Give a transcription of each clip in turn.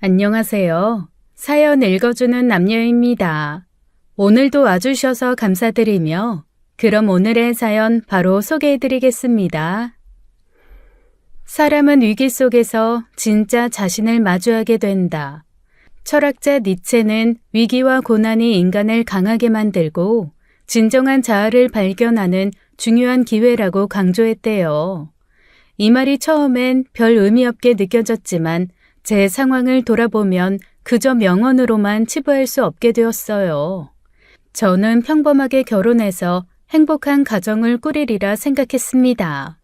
안녕하세요. 사연 읽어주는 남녀입니다. 오늘도 와주셔서 감사드리며 그럼 오늘의 사연 바로 소개해드리겠습니다. 사람은 위기 속에서 진짜 자신을 마주하게 된다. 철학자 니체는 위기와 고난이 인간을 강하게 만들고 진정한 자아를 발견하는 중요한 기회라고 강조했대요. 이 말이 처음엔 별 의미 없게 느껴졌지만 제 상황을 돌아보면 그저 명언으로만 치부할 수 없게 되었어요. 저는 평범하게 결혼해서 행복한 가정을 꾸리리라 생각했습니다.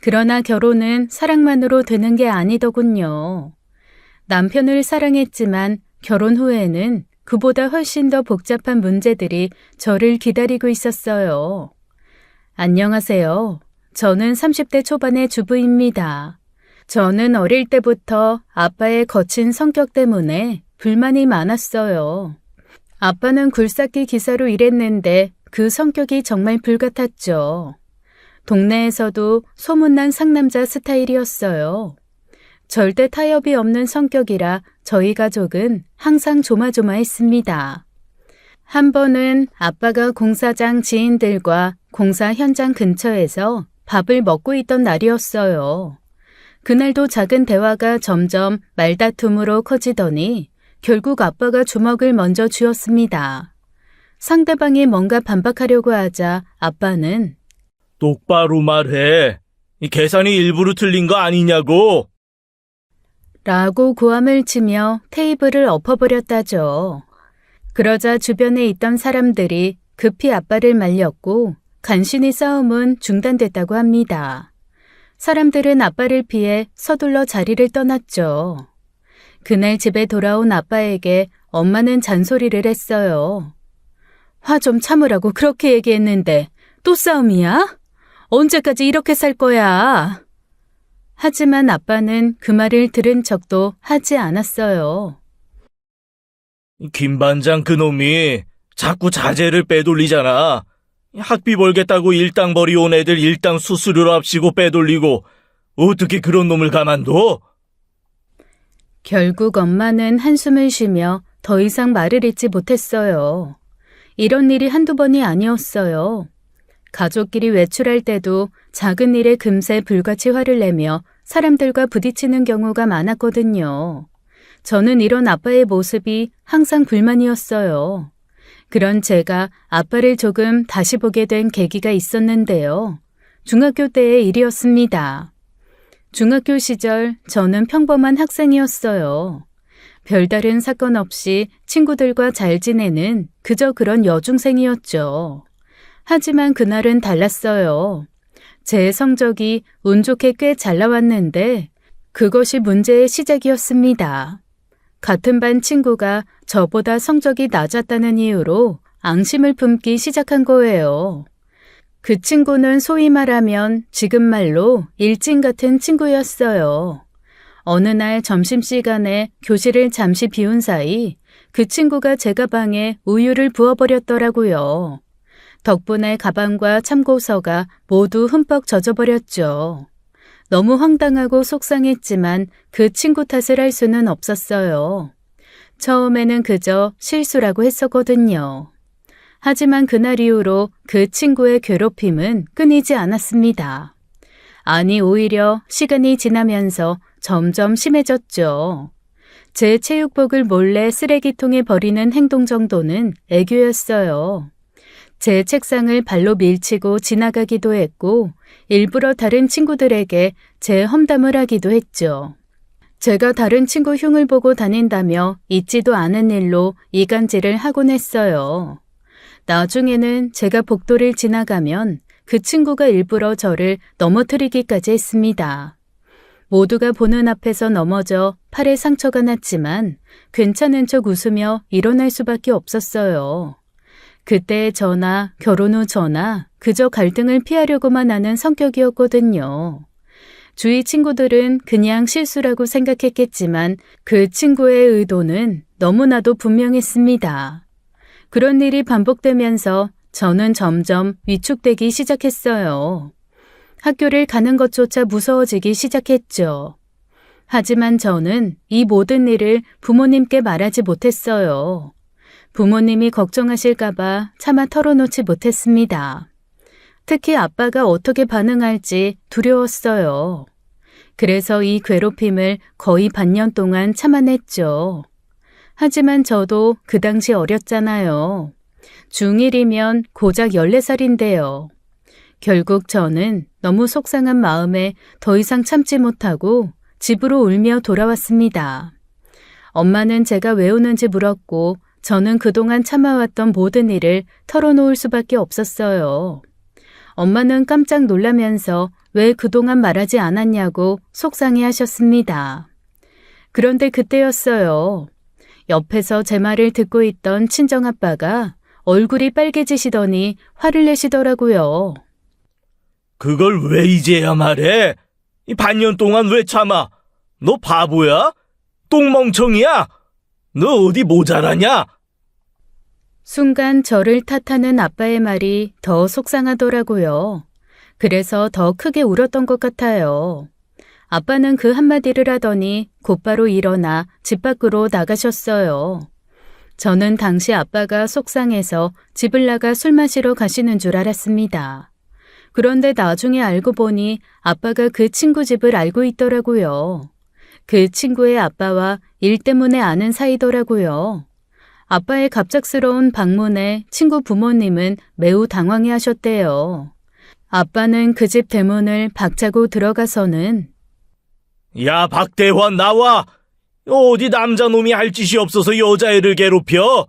그러나 결혼은 사랑만으로 되는 게 아니더군요. 남편을 사랑했지만 결혼 후에는 그보다 훨씬 더 복잡한 문제들이 저를 기다리고 있었어요. 안녕하세요. 저는 30대 초반의 주부입니다. 저는 어릴 때부터 아빠의 거친 성격 때문에 불만이 많았어요. 아빠는 굴삭기 기사로 일했는데 그 성격이 정말 불같았죠. 동네에서도 소문난 상남자 스타일이었어요. 절대 타협이 없는 성격이라 저희 가족은 항상 조마조마했습니다. 한 번은 아빠가 공사장 지인들과 공사 현장 근처에서 밥을 먹고 있던 날이었어요. 그날도 작은 대화가 점점 말다툼으로 커지더니 결국 아빠가 주먹을 먼저 쥐었습니다. 상대방이 뭔가 반박하려고 하자 아빠는 똑바로 말해. 이 계산이 일부러 틀린 거 아니냐고. 라고 고함을 치며 테이블을 엎어버렸다죠. 그러자 주변에 있던 사람들이 급히 아빠를 말렸고 간신히 싸움은 중단됐다고 합니다. 사람들은 아빠를 피해 서둘러 자리를 떠났죠. 그날 집에 돌아온 아빠에게 엄마는 잔소리를 했어요. 화 좀 참으라고 그렇게 얘기했는데 또 싸움이야? 언제까지 이렇게 살 거야? 하지만 아빠는 그 말을 들은 척도 하지 않았어요. 김 반장 그놈이 자꾸 자재를 빼돌리잖아. 학비 벌겠다고 일당벌이 온 애들 일당 수수료로 합치고 빼돌리고 어떻게 그런 놈을 가만둬? 결국 엄마는 한숨을 쉬며 더 이상 말을 잇지 못했어요. 이런 일이 한두 번이 아니었어요. 가족끼리 외출할 때도 작은 일에 금세 불같이 화를 내며 사람들과 부딪히는 경우가 많았거든요. 저는 이런 아빠의 모습이 항상 불만이었어요. 그런 제가 아빠를 조금 다시 보게 된 계기가 있었는데요. 중학교 때의 일이었습니다. 중학교 시절 저는 평범한 학생이었어요. 별다른 사건 없이 친구들과 잘 지내는 그저 그런 여중생이었죠. 하지만 그날은 달랐어요. 제 성적이 운 좋게 꽤 잘 나왔는데 그것이 문제의 시작이었습니다. 같은 반 친구가 저보다 성적이 낮았다는 이유로 앙심을 품기 시작한 거예요. 그 친구는 소위 말하면 지금 말로 일진 같은 친구였어요. 어느 날 점심시간에 교실을 잠시 비운 사이 그 친구가 제 가방에 우유를 부어버렸더라고요. 덕분에 가방과 참고서가 모두 흠뻑 젖어버렸죠. 너무 황당하고 속상했지만 그 친구 탓을 할 수는 없었어요. 처음에는 그저 실수라고 했었거든요. 하지만 그날 이후로 그 친구의 괴롭힘은 끊이지 않았습니다. 아니, 오히려 시간이 지나면서 점점 심해졌죠. 제 체육복을 몰래 쓰레기통에 버리는 행동 정도는 애교였어요. 제 책상을 발로 밀치고 지나가기도 했고 일부러 다른 친구들에게 제 험담을 하기도 했죠. 제가 다른 친구 흉을 보고 다닌다며 있지도 않은 일로 이간질을 하곤 했어요. 나중에는 제가 복도를 지나가면 그 친구가 일부러 저를 넘어뜨리기까지 했습니다. 모두가 보는 앞에서 넘어져 팔에 상처가 났지만 괜찮은 척 웃으며 일어날 수밖에 없었어요. 그때의 저나 결혼 후 저나 그저 갈등을 피하려고만 하는 성격이었거든요. 주위 친구들은 그냥 실수라고 생각했겠지만 그 친구의 의도는 너무나도 분명했습니다. 그런 일이 반복되면서 저는 점점 위축되기 시작했어요. 학교를 가는 것조차 무서워지기 시작했죠. 하지만 저는 이 모든 일을 부모님께 말하지 못했어요. 부모님이 걱정하실까봐 차마 털어놓지 못했습니다. 특히 아빠가 어떻게 반응할지 두려웠어요. 그래서 이 괴롭힘을 거의 반년 동안 참아냈죠. 하지만 저도 그 당시 어렸잖아요. 중1이면 고작 14살인데요. 결국 저는 너무 속상한 마음에 더 이상 참지 못하고 집으로 울며 돌아왔습니다. 엄마는 제가 왜 우는지 물었고 저는 그동안 참아왔던 모든 일을 털어놓을 수밖에 없었어요. 엄마는 깜짝 놀라면서 왜 그동안 말하지 않았냐고 속상해 하셨습니다. 그런데 그때였어요. 옆에서 제 말을 듣고 있던 친정아빠가 얼굴이 빨개지시더니 화를 내시더라고요. 그걸 왜 이제야 말해? 이 반년 동안 왜 참아? 너 바보야? 똥멍청이야? 너 어디 모자라냐? 순간 저를 탓하는 아빠의 말이 더 속상하더라고요. 그래서 더 크게 울었던 것 같아요. 아빠는 그 한마디를 하더니 곧바로 일어나 집 밖으로 나가셨어요. 저는 당시 아빠가 속상해서 집을 나가 술 마시러 가시는 줄 알았습니다. 그런데 나중에 알고 보니 아빠가 그 친구 집을 알고 있더라고요. 그 친구의 아빠와 일 때문에 아는 사이더라고요. 아빠의 갑작스러운 방문에 친구 부모님은 매우 당황해 하셨대요. 아빠는 그 집 대문을 박차고 들어가서는 야, 박대환 나와! 어디 남자놈이 할 짓이 없어서 여자애를 괴롭혀?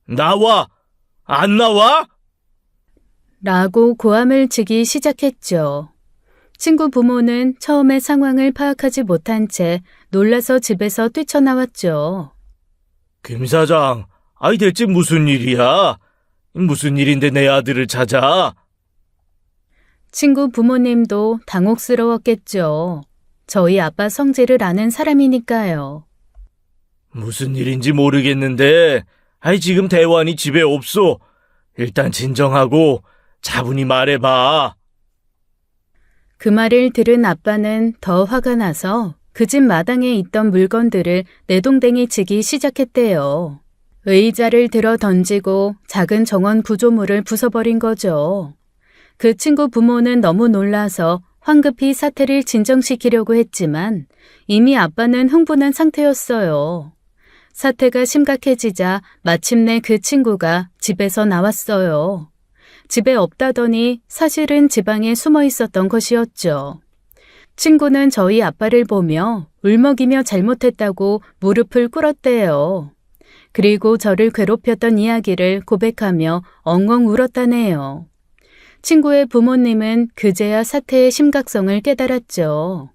나와! 안 나와? 라고 고함을 치기 시작했죠. 친구 부모는 처음에 상황을 파악하지 못한 채 놀라서 집에서 뛰쳐나왔죠. 김 사장, 아이 대체 무슨 일이야? 무슨 일인데 내 아들을 찾아? 친구 부모님도 당혹스러웠겠죠. 저희 아빠 성질을 아는 사람이니까요. 무슨 일인지 모르겠는데, 아이 지금 대환이 집에 없어. 일단 진정하고 차분히 말해봐. 그 말을 들은 아빠는 더 화가 나서 그 집 마당에 있던 물건들을 내동댕이 치기 시작했대요. 의자를 들어 던지고 작은 정원 구조물을 부숴버린 거죠. 그 친구 부모는 너무 놀라서 황급히 사태를 진정시키려고 했지만 이미 아빠는 흥분한 상태였어요. 사태가 심각해지자 마침내 그 친구가 집에서 나왔어요. 집에 없다더니 사실은 지방에 숨어 있었던 것이었죠. 친구는 저희 아빠를 보며 울먹이며 잘못했다고 무릎을 꿇었대요. 그리고 저를 괴롭혔던 이야기를 고백하며 엉엉 울었다네요. 친구의 부모님은 그제야 사태의 심각성을 깨달았죠.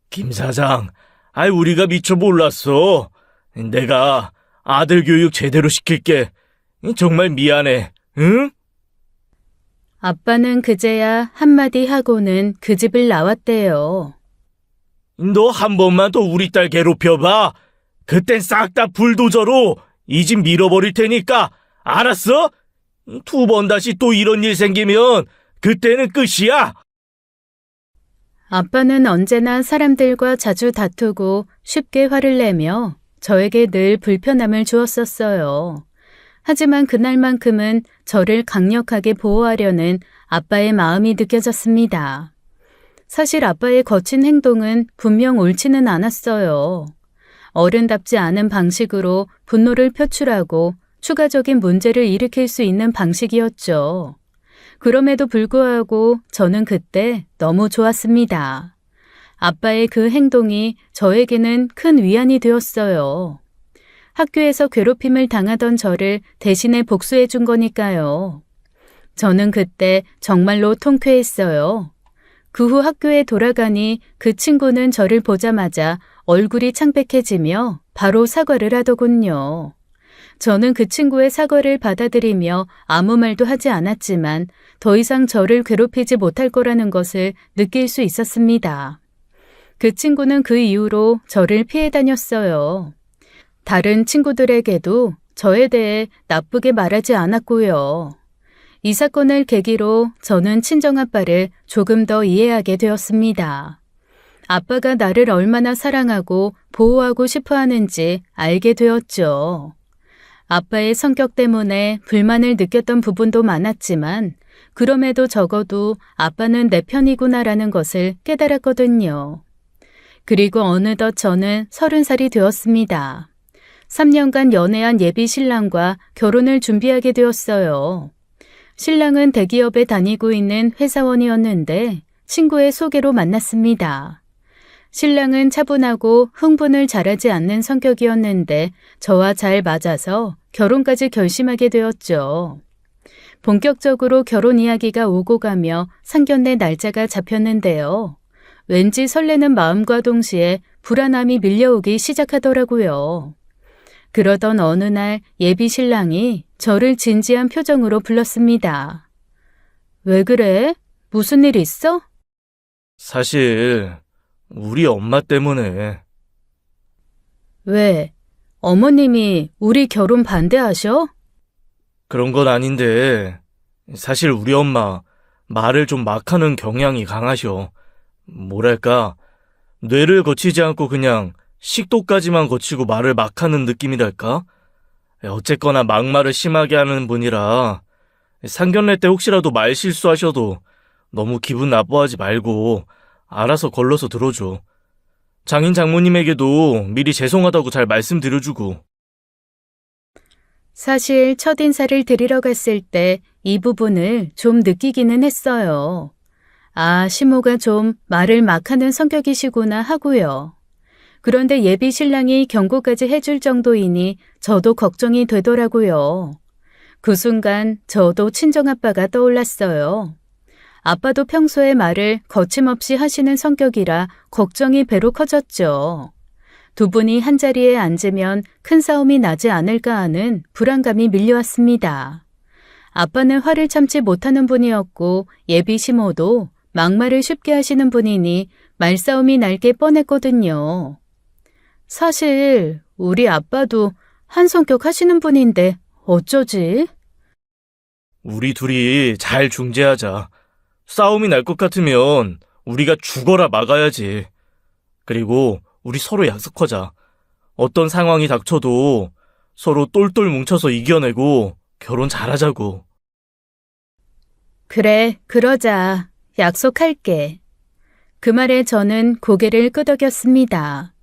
김 사장, 아이 우리가 미처 몰랐어. 내가 아들 교육 제대로 시킬게. 정말 미안해, 응? 아빠는 그제야 한마디 하고는 그 집을 나왔대요. 너 한 번만 더 우리 딸 괴롭혀봐. 그땐 싹 다 불도저로 이 집 밀어버릴 테니까. 알았어? 두 번 다시 또 이런 일 생기면 그때는 끝이야. 아빠는 언제나 사람들과 자주 다투고 쉽게 화를 내며 저에게 늘 불편함을 주었었어요. 하지만 그날만큼은 저를 강력하게 보호하려는 아빠의 마음이 느껴졌습니다. 사실 아빠의 거친 행동은 분명 옳지는 않았어요. 어른답지 않은 방식으로 분노를 표출하고 추가적인 문제를 일으킬 수 있는 방식이었죠. 그럼에도 불구하고 저는 그때 너무 좋았습니다. 아빠의 그 행동이 저에게는 큰 위안이 되었어요. 학교에서 괴롭힘을 당하던 저를 대신에 복수해 준 거니까요. 저는 그때 정말로 통쾌했어요. 그 후 학교에 돌아가니 그 친구는 저를 보자마자 얼굴이 창백해지며 바로 사과를 하더군요. 저는 그 친구의 사과를 받아들이며 아무 말도 하지 않았지만 더 이상 저를 괴롭히지 못할 거라는 것을 느낄 수 있었습니다. 그 친구는 그 이후로 저를 피해 다녔어요. 다른 친구들에게도 저에 대해 나쁘게 말하지 않았고요. 이 사건을 계기로 저는 친정아빠를 조금 더 이해하게 되었습니다. 아빠가 나를 얼마나 사랑하고 보호하고 싶어 하는지 알게 되었죠. 아빠의 성격 때문에 불만을 느꼈던 부분도 많았지만 그럼에도 적어도 아빠는 내 편이구나라는 것을 깨달았거든요. 그리고 어느덧 저는 30살이 되었습니다. 3년간 연애한 예비 신랑과 결혼을 준비하게 되었어요. 신랑은 대기업에 다니고 있는 회사원이었는데 친구의 소개로 만났습니다. 신랑은 차분하고 흥분을 잘하지 않는 성격이었는데 저와 잘 맞아서 결혼까지 결심하게 되었죠. 본격적으로 결혼 이야기가 오고 가며 상견례 날짜가 잡혔는데요. 왠지 설레는 마음과 동시에 불안함이 밀려오기 시작하더라고요. 그러던 어느 날 예비 신랑이 저를 진지한 표정으로 불렀습니다. 왜 그래? 무슨 일 있어? 사실 우리 엄마 때문에. 왜? 어머님이 우리 결혼 반대하셔? 그런 건 아닌데 사실 우리 엄마 말을 좀 막 하는 경향이 강하셔. 뭐랄까, 뇌를 거치지 않고 그냥 식도까지만 거치고 말을 막 하는 느낌이랄까? 어쨌거나 막말을 심하게 하는 분이라 상견례 때 혹시라도 말 실수하셔도 너무 기분 나빠하지 말고 알아서 걸러서 들어줘. 장인 장모님에게도 미리 죄송하다고 잘 말씀드려주고. 사실 첫인사를 드리러 갔을 때 이 부분을 좀 느끼기는 했어요. 아, 시모가 좀 말을 막 하는 성격이시구나 하고요. 그런데 예비 신랑이 경고까지 해줄 정도이니 저도 걱정이 되더라고요. 그 순간 저도 친정아빠가 떠올랐어요. 아빠도 평소에 말을 거침없이 하시는 성격이라 걱정이 배로 커졌죠. 두 분이 한자리에 앉으면 큰 싸움이 나지 않을까 하는 불안감이 밀려왔습니다. 아빠는 화를 참지 못하는 분이었고 예비 시모도 막말을 쉽게 하시는 분이니 말싸움이 날 게 뻔했거든요. 사실 우리 아빠도 한 성격 하시는 분인데 어쩌지? 우리 둘이 잘 중재하자. 싸움이 날 것 같으면 우리가 죽어라 막아야지. 그리고 우리 서로 약속하자. 어떤 상황이 닥쳐도 서로 똘똘 뭉쳐서 이겨내고 결혼 잘하자고. 그래, 그러자. 약속할게. 그 말에 저는 고개를 끄덕였습니다.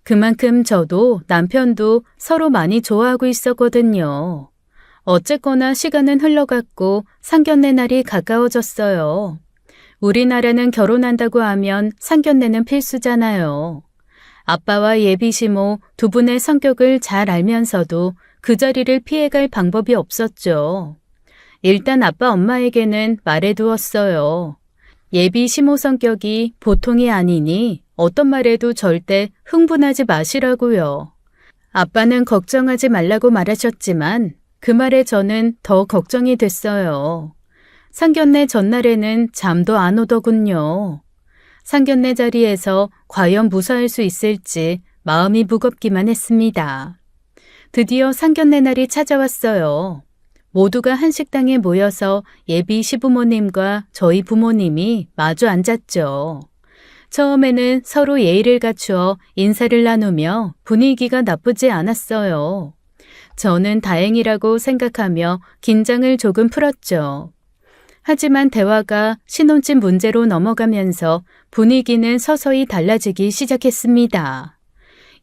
그만큼 저도 남편도 서로 많이 좋아하고 있었거든요. 어쨌거나 시간은 흘러갔고 상견례 날이 가까워졌어요. 우리나라는 결혼한다고 하면 상견례는 필수잖아요. 아빠와 예비 시모 두 분의 성격을 잘 알면서도 그 자리를 피해갈 방법이 없었죠. 일단 아빠 엄마에게는 말해두었어요. 예비 시모 성격이 보통이 아니니 어떤 말에도 절대 흥분하지 마시라고요. 아빠는 걱정하지 말라고 말하셨지만 그 말에 저는 더 걱정이 됐어요. 상견례 전날에는 잠도 안 오더군요. 상견례 자리에서 과연 무사할 수 있을지 마음이 무겁기만 했습니다. 드디어 상견례 날이 찾아왔어요. 모두가 한 식당에 모여서 예비 시부모님과 저희 부모님이 마주 앉았죠. 처음에는 서로 예의를 갖추어 인사를 나누며 분위기가 나쁘지 않았어요. 저는 다행이라고 생각하며 긴장을 조금 풀었죠. 하지만 대화가 신혼집 문제로 넘어가면서 분위기는 서서히 달라지기 시작했습니다.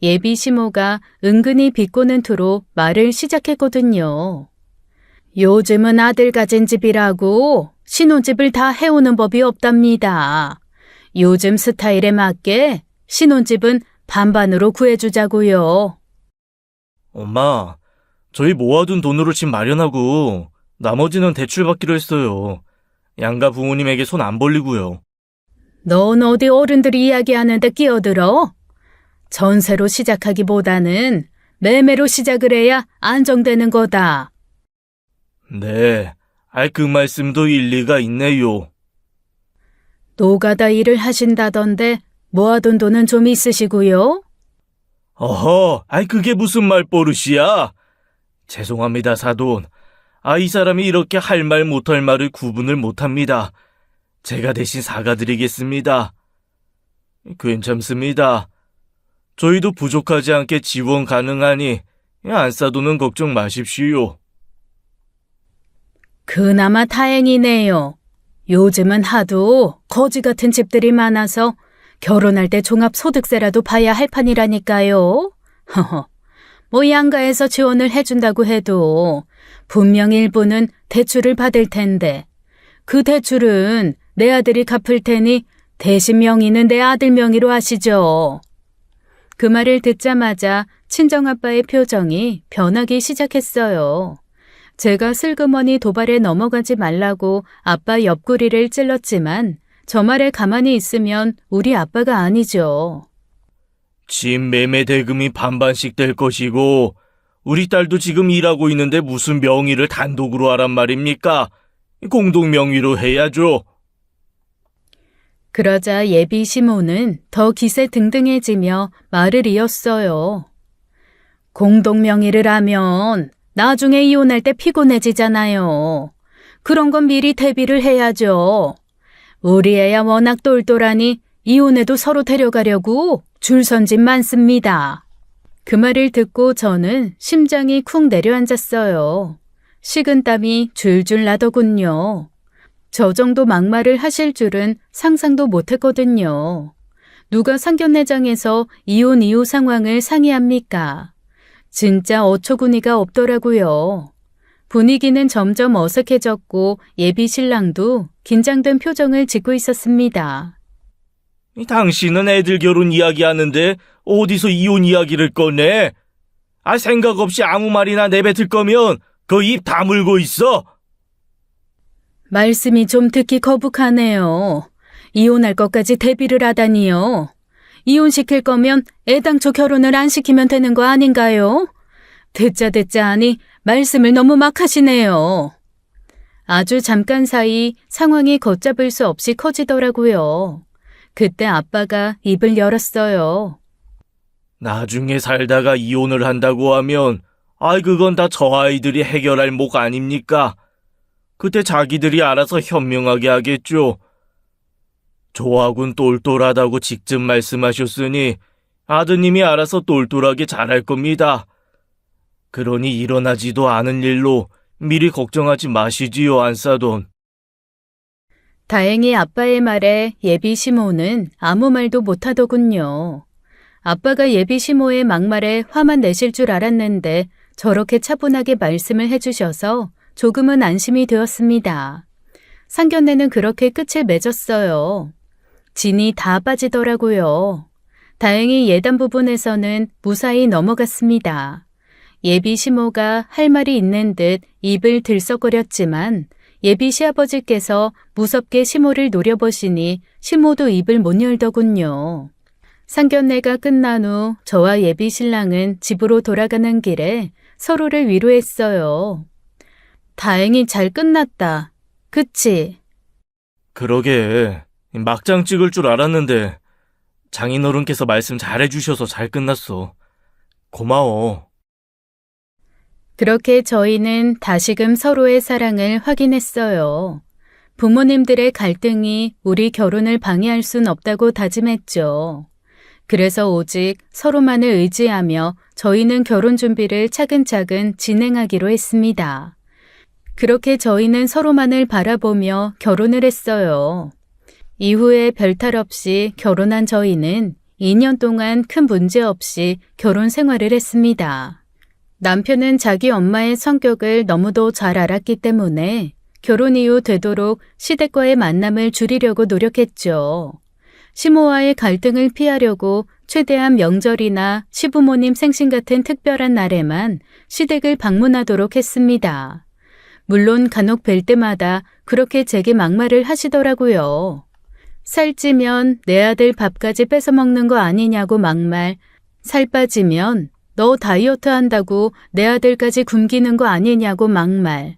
예비 시모가 은근히 비꼬는 투로 말을 시작했거든요. 요즘은 아들 가진 집이라고 신혼집을 다 해오는 법이 없답니다. 요즘 스타일에 맞게 신혼집은 반반으로 구해주자고요. 엄마, 저희 모아둔 돈으로 집 마련하고 나머지는 대출받기로 했어요. 양가 부모님에게 손 안 벌리고요. 넌 어디 어른들이 이야기하는데 끼어들어? 전세로 시작하기보다는 매매로 시작을 해야 안정되는 거다. 네, 그 말씀도 일리가 있네요. 노가다 일을 하신다던데 모아둔 돈은 좀 있으시고요? 어허, 그게 무슨 말버릇이야? 죄송합니다, 사돈. 이 사람이 이렇게 할 말 못할 말을 구분을 못합니다. 제가 대신 사과드리겠습니다. 괜찮습니다. 저희도 부족하지 않게 지원 가능하니 안사돈은 걱정 마십시오. 그나마 다행이네요. 요즘은 하도 거지 같은 집들이 많아서 결혼할 때 종합소득세라도 봐야 할 판이라니까요. 허허. 뭐 양가에서 지원을 해준다고 해도 분명 일부는 대출을 받을 텐데 그 대출은 내 아들이 갚을 테니 대신 명의는 내 아들 명의로 하시죠. 그 말을 듣자마자 친정아빠의 표정이 변하기 시작했어요. 제가 슬그머니 도발에 넘어가지 말라고 아빠 옆구리를 찔렀지만 저 말에 가만히 있으면 우리 아빠가 아니죠. 집 매매 대금이 반반씩 될 것이고 우리 딸도 지금 일하고 있는데 무슨 명의를 단독으로 하란 말입니까? 공동 명의로 해야죠. 그러자 예비 시모는 더 기세등등해지며 말을 이었어요. 공동명의를 하면 나중에 이혼할 때 피곤해지잖아요. 그런 건 미리 대비를 해야죠. 우리 애야 워낙 똘똘하니 이혼해도 서로 데려가려고 줄선짓 많습니다. 그 말을 듣고 저는 심장이 쿵 내려앉았어요. 식은땀이 줄줄 나더군요. 저 정도 막말을 하실 줄은 상상도 못했거든요. 누가 상견례장에서 이혼 이후 상황을 상의합니까? 진짜 어처구니가 없더라고요. 분위기는 점점 어색해졌고 예비 신랑도 긴장된 표정을 짓고 있었습니다. 당신은 애들 결혼 이야기하는데 어디서 이혼 이야기를 꺼내? 생각 없이 아무 말이나 내뱉을 거면 그 입 다물고 있어. 말씀이 좀 듣기 거북하네요. 이혼할 것까지 대비를 하다니요. 이혼시킬 거면 애당초 결혼을 안 시키면 되는 거 아닌가요? 듣자 하니 말씀을 너무 막 하시네요. 아주 잠깐 사이 상황이 걷잡을 수 없이 커지더라고요. 그때 아빠가 입을 열었어요. 나중에 살다가 이혼을 한다고 하면 그건 다 저 아이들이 해결할 목 아닙니까? 그때 자기들이 알아서 현명하게 하겠죠. 저하고는 똘똘하다고 직접 말씀하셨으니 아드님이 알아서 똘똘하게 잘할 겁니다. 그러니 일어나지도 않은 일로 미리 걱정하지 마시지요, 안사돈. 다행히 아빠의 말에 예비 시모는 아무 말도 못하더군요. 아빠가 예비 시모의 막말에 화만 내실 줄 알았는데 저렇게 차분하게 말씀을 해주셔서 조금은 안심이 되었습니다. 상견례는 그렇게 끝을 맺었어요. 진이 다 빠지더라고요. 다행히 예단 부분에서는 무사히 넘어갔습니다. 예비 시모가 할 말이 있는 듯 입을 들썩거렸지만 예비 시아버지께서 무섭게 시모를 노려보시니 시모도 입을 못 열더군요. 상견례가 끝난 후 저와 예비 신랑은 집으로 돌아가는 길에 서로를 위로했어요. 다행히 잘 끝났다. 그치? 그러게, 막장 찍을 줄 알았는데 장인어른께서 말씀 잘해주셔서 잘 끝났어. 고마워. 그렇게 저희는 다시금 서로의 사랑을 확인했어요. 부모님들의 갈등이 우리 결혼을 방해할 순 없다고 다짐했죠. 그래서 오직 서로만을 의지하며 저희는 결혼 준비를 차근차근 진행하기로 했습니다. 그렇게 저희는 서로만을 바라보며 결혼을 했어요. 이후에 별탈 없이 결혼한 저희는 2년 동안 큰 문제 없이 결혼 생활을 했습니다. 남편은 자기 엄마의 성격을 너무도 잘 알았기 때문에 결혼 이후 되도록 시댁과의 만남을 줄이려고 노력했죠. 시모와의 갈등을 피하려고 최대한 명절이나 시부모님 생신 같은 특별한 날에만 시댁을 방문하도록 했습니다. 물론 간혹 뵐 때마다 그렇게 제게 막말을 하시더라고요. 살찌면 내 아들 밥까지 뺏어먹는 거 아니냐고 막말, 살 빠지면 너 다이어트 한다고 내 아들까지 굶기는 거 아니냐고 막말,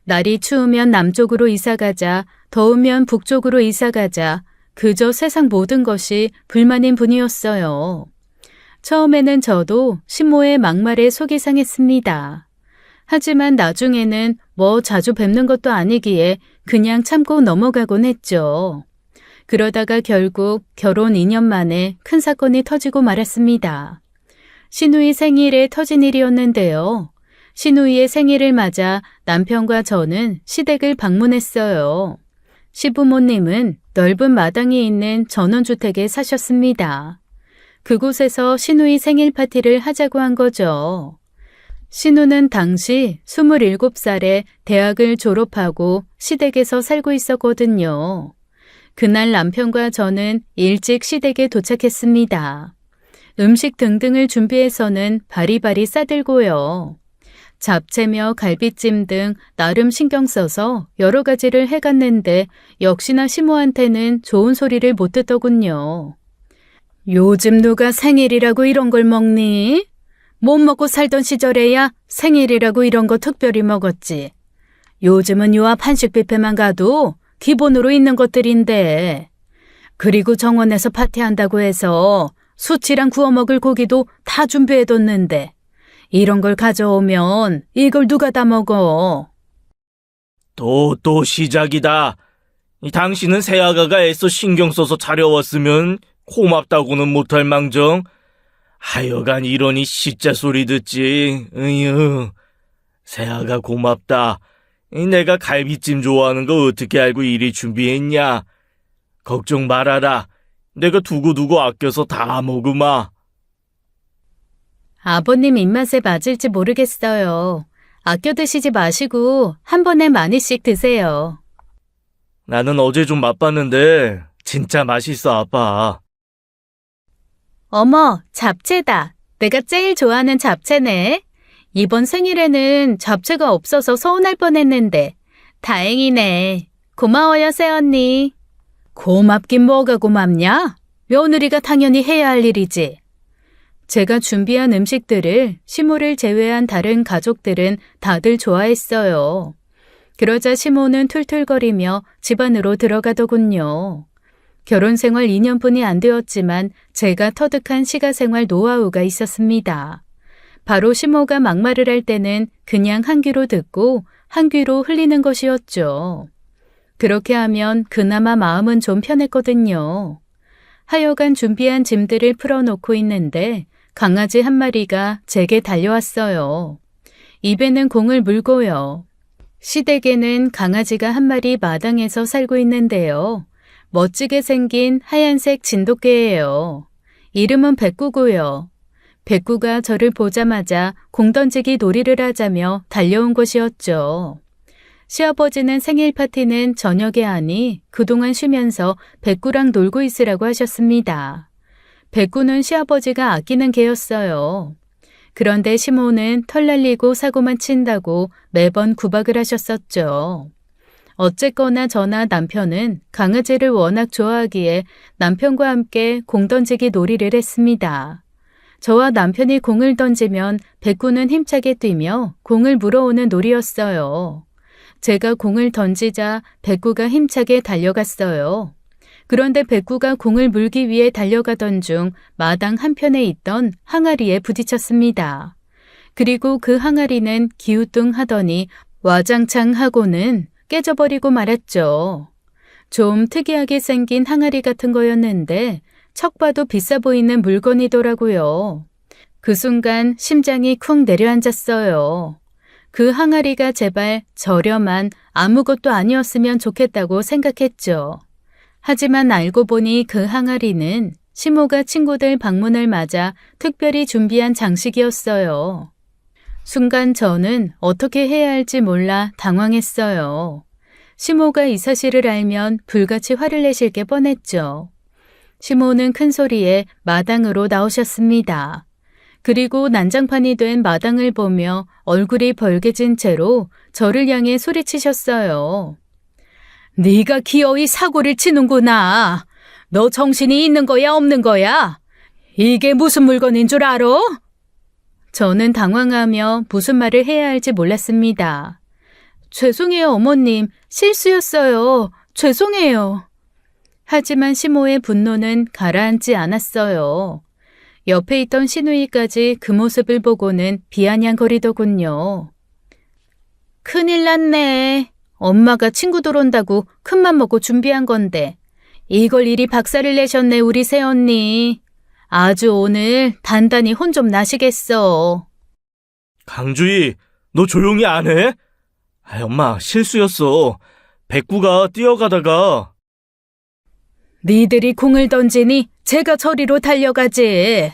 날이 추우면 남쪽으로 이사가자, 더우면 북쪽으로 이사가자, 그저 세상 모든 것이 불만인 분이었어요. 처음에는 저도 신모의 막말에 속이 상했습니다. 하지만 나중에는 뭐 자주 뵙는 것도 아니기에 그냥 참고 넘어가곤 했죠. 그러다가 결국 결혼 2년 만에 큰 사건이 터지고 말았습니다. 시누이 생일에 터진 일이었는데요. 시누이의 생일을 맞아 남편과 저는 시댁을 방문했어요. 시부모님은 넓은 마당이 있는 전원주택에 사셨습니다. 그곳에서 시누이 생일 파티를 하자고 한 거죠. 신우는 당시 27살에 대학을 졸업하고 시댁에서 살고 있었거든요. 그날 남편과 저는 일찍 시댁에 도착했습니다. 음식 등등을 준비해서는 바리바리 싸들고요. 잡채며 갈비찜 등 나름 신경 써서 여러 가지를 해갔는데 역시나 시모한테는 좋은 소리를 못 듣더군요. 요즘 누가 생일이라고 이런 걸 먹니? 못 먹고 살던 시절에야 생일이라고 이런 거 특별히 먹었지. 요즘은 요 앞 한식 뷔페만 가도 기본으로 있는 것들인데. 그리고 정원에서 파티한다고 해서 수치랑 구워 먹을 고기도 다 준비해뒀는데 이런 걸 가져오면 이걸 누가 다 먹어? 또 시작이다. 당신은 새아가가 애써 신경 써서 차려왔으면 고맙다고는 못할 망정. 하여간 이러니 시자 소리 듣지. 으유. 새아가 고맙다. 내가 갈비찜 좋아하는 거 어떻게 알고 이리 준비했냐? 걱정 말아라. 내가 두고두고 아껴서 다 먹으마. 아버님 입맛에 맞을지 모르겠어요. 아껴 드시지 마시고 한 번에 많이씩 드세요. 나는 어제 좀 맛봤는데 진짜 맛있어, 아빠. 어머, 잡채다. 내가 제일 좋아하는 잡채네. 이번 생일에는 잡채가 없어서 서운할 뻔했는데 다행이네. 고마워요, 새언니. 고맙긴 뭐가 고맙냐? 며느리가 당연히 해야 할 일이지. 제가 준비한 음식들을 시모를 제외한 다른 가족들은 다들 좋아했어요. 그러자 시모는 툴툴거리며 집 안으로 들어가더군요. 결혼 생활 2년뿐이 안 되었지만 제가 터득한 시가생활 노하우가 있었습니다. 바로 시모가 막말을 할 때는 그냥 한 귀로 듣고 한 귀로 흘리는 것이었죠. 그렇게 하면 그나마 마음은 좀 편했거든요. 하여간 준비한 짐들을 풀어놓고 있는데 강아지 한 마리가 제게 달려왔어요. 입에는 공을 물고요. 시댁에는 강아지가 한 마리 마당에서 살고 있는데요. 멋지게 생긴 하얀색 진돗개예요. 이름은 백구고요. 백구가 저를 보자마자 공 던지기 놀이를 하자며 달려온 것이었죠. 시아버지는 생일 파티는 저녁에 하니 그동안 쉬면서 백구랑 놀고 있으라고 하셨습니다. 백구는 시아버지가 아끼는 개였어요. 그런데 시모는 털 날리고 사고만 친다고 매번 구박을 하셨었죠. 어쨌거나 저나 남편은 강아지를 워낙 좋아하기에 남편과 함께 공 던지기 놀이를 했습니다. 저와 남편이 공을 던지면 백구는 힘차게 뛰며 공을 물어오는 놀이였어요. 제가 공을 던지자 백구가 힘차게 달려갔어요. 그런데 백구가 공을 물기 위해 달려가던 중 마당 한편에 있던 항아리에 부딪혔습니다. 그리고 그 항아리는 기우뚱하더니 와장창 하고는 깨져버리고 말았죠. 좀 특이하게 생긴 항아리 같은 거였는데 척 봐도 비싸 보이는 물건이더라고요. 그 순간 심장이 쿵 내려앉았어요. 그 항아리가 제발 저렴한 아무것도 아니었으면 좋겠다고 생각했죠. 하지만 알고 보니 그 항아리는 시모가 친구들 방문을 맞아 특별히 준비한 장식이었어요. 순간 저는 어떻게 해야 할지 몰라 당황했어요. 시모가 이 사실을 알면 불같이 화를 내실 게 뻔했죠. 시모는 큰 소리에 마당으로 나오셨습니다. 그리고 난장판이 된 마당을 보며 얼굴이 벌개진 채로 저를 향해 소리치셨어요. 네가 기어이 사고를 치는구나. 너 정신이 있는 거야 없는 거야? 이게 무슨 물건인 줄 알아? 저는 당황하며 무슨 말을 해야 할지 몰랐습니다. 죄송해요, 어머님. 실수였어요. 죄송해요. 하지만 시모의 분노는 가라앉지 않았어요. 옆에 있던 시누이까지 그 모습을 보고는 비아냥거리더군요. 큰일 났네. 엄마가 친구들 온다고 큰맘 먹고 준비한 건데 이걸 이리 박살을 내셨네, 우리 새언니. 아주 오늘 단단히 혼 좀 나시겠어. 강주희, 너 조용히 안 해? 엄마, 실수였어. 백구가 뛰어가다가. 니들이 공을 던지니 제가 저리로 달려가지.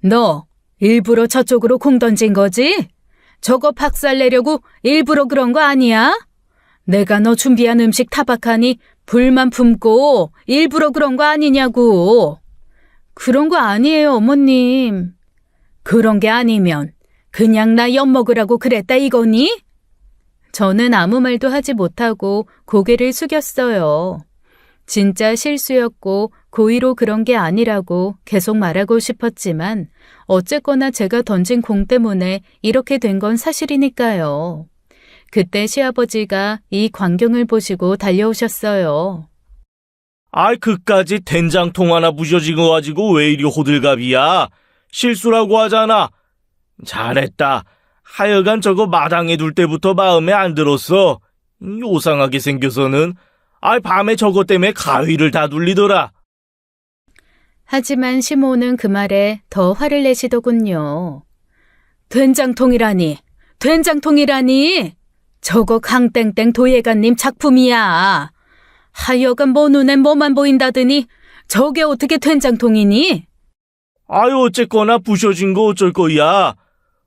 너 일부러 저쪽으로 공 던진 거지? 저거 박살내려고 일부러 그런 거 아니야? 내가 너 준비한 음식 타박하니 불만 품고 일부러 그런 거 아니냐고. 그런 거 아니에요, 어머님. 그런 게 아니면 그냥 나 엿먹으라고 그랬다 이거니? 저는 아무 말도 하지 못하고 고개를 숙였어요. 진짜 실수였고 고의로 그런 게 아니라고 계속 말하고 싶었지만 어쨌거나 제가 던진 공 때문에 이렇게 된 건 사실이니까요. 그때 시아버지가 이 광경을 보시고 달려오셨어요. 그까지 된장통 하나 부셔진 거 가지고 왜 이리 호들갑이야? 실수라고 하잖아. 잘했다. 하여간 저거 마당에 둘 때부터 마음에 안 들었어. 요상하게 생겨서는. 밤에 저것 때문에 가위를 다 둘리더라. 하지만 시모는 그 말에 더 화를 내시더군요. 된장통이라니! 된장통이라니! 저거 강땡땡 도예가님 작품이야. 하여간 뭐 눈엔 뭐만 보인다더니 저게 어떻게 된장통이니? 어쨌거나 부셔진 거 어쩔 거야.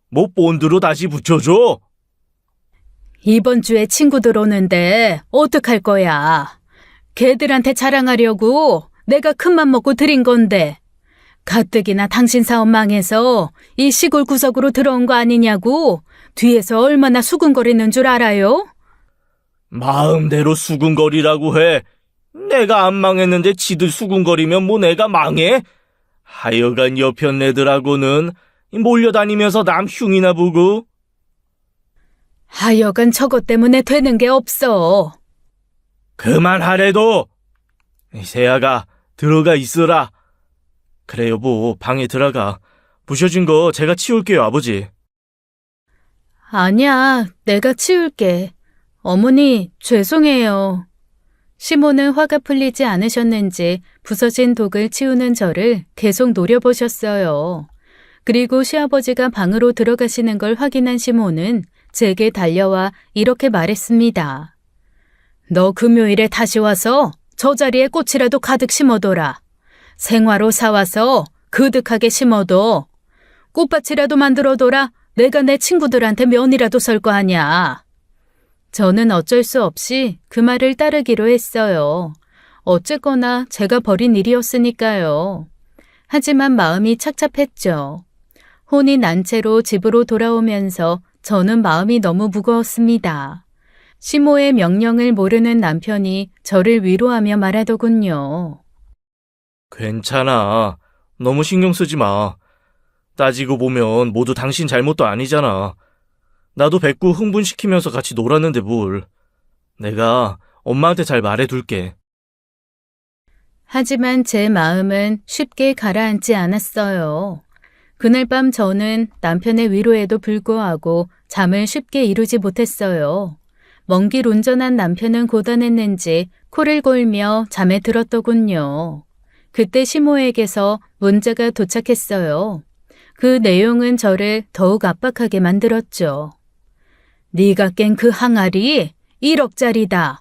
뭐 본드로 다시 붙여줘. 이번 주에 친구들 오는데 어떡할 거야. 걔들한테 자랑하려고 내가 큰맘 먹고 드린 건데 가뜩이나 당신 사업 망해서 이 시골 구석으로 들어온 거 아니냐고 뒤에서 얼마나 수군거리는 줄 알아요? 마음대로 수군거리라고 해. 내가 안 망했는데 지들 수군거리면 뭐 내가 망해? 하여간 여편 애들하고는 몰려다니면서 남 흉이나 보고. 하여간 저것 때문에 되는 게 없어. 그만하래도. 세아가 들어가 있으라. 그래 여보, 방에 들어가. 부셔진 거 제가 치울게요, 아버지. 아니야, 내가 치울게. 어머니, 죄송해요. 시모는 화가 풀리지 않으셨는지 부서진 독을 치우는 저를 계속 노려보셨어요. 그리고 시아버지가 방으로 들어가시는 걸 확인한 시모는 제게 달려와 이렇게 말했습니다. 너 금요일에 다시 와서 저 자리에 꽃이라도 가득 심어둬라. 생화로 사와서 그득하게 심어둬. 꽃밭이라도 만들어둬라. 내가 내 친구들한테 면이라도 설 거 아냐. 저는 어쩔 수 없이 그 말을 따르기로 했어요. 어쨌거나 제가 벌인 일이었으니까요. 하지만 마음이 착잡했죠. 혼이 난 채로 집으로 돌아오면서 저는 마음이 너무 무거웠습니다. 시모의 명령을 모르는 남편이 저를 위로하며 말하더군요. 괜찮아. 너무 신경 쓰지 마. 따지고 보면 모두 당신 잘못도 아니잖아. 나도 백구 흥분시키면서 같이 놀았는데 뭘. 내가 엄마한테 잘 말해둘게. 하지만 제 마음은 쉽게 가라앉지 않았어요. 그날 밤 저는 남편의 위로에도 불구하고 잠을 쉽게 이루지 못했어요. 먼 길 운전한 남편은 고단했는지 코를 골며 잠에 들었더군요. 그때 시모에게서 문자가 도착했어요. 그 내용은 저를 더욱 압박하게 만들었죠. 네가 깬 그 항아리 1억짜리다.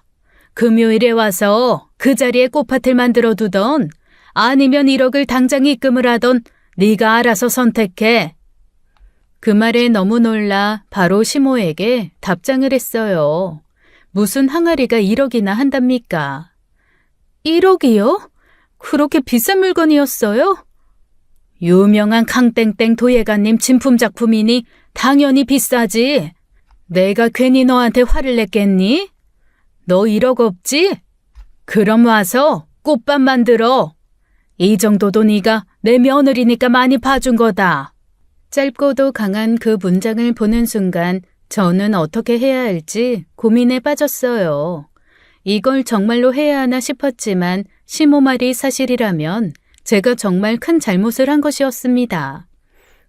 금요일에 와서 그 자리에 꽃밭을 만들어 두던 아니면 1억을 당장 입금을 하던 네가 알아서 선택해. 그 말에 너무 놀라 바로 시모에게 답장을 했어요. 무슨 항아리가 1억이나 한답니까? 1억이요? 그렇게 비싼 물건이었어요? 유명한 강땡땡 도예가님 진품 작품이니 당연히 비싸지. 내가 괜히 너한테 화를 냈겠니? 너 1억 없지? 그럼 와서 꽃밭 만들어. 이 정도도 네가 내 며느리니까 많이 봐준 거다. 짧고도 강한 그 문장을 보는 순간 저는 어떻게 해야 할지 고민에 빠졌어요. 이걸 정말로 해야 하나 싶었지만 시모 말이 사실이라면 제가 정말 큰 잘못을 한 것이었습니다.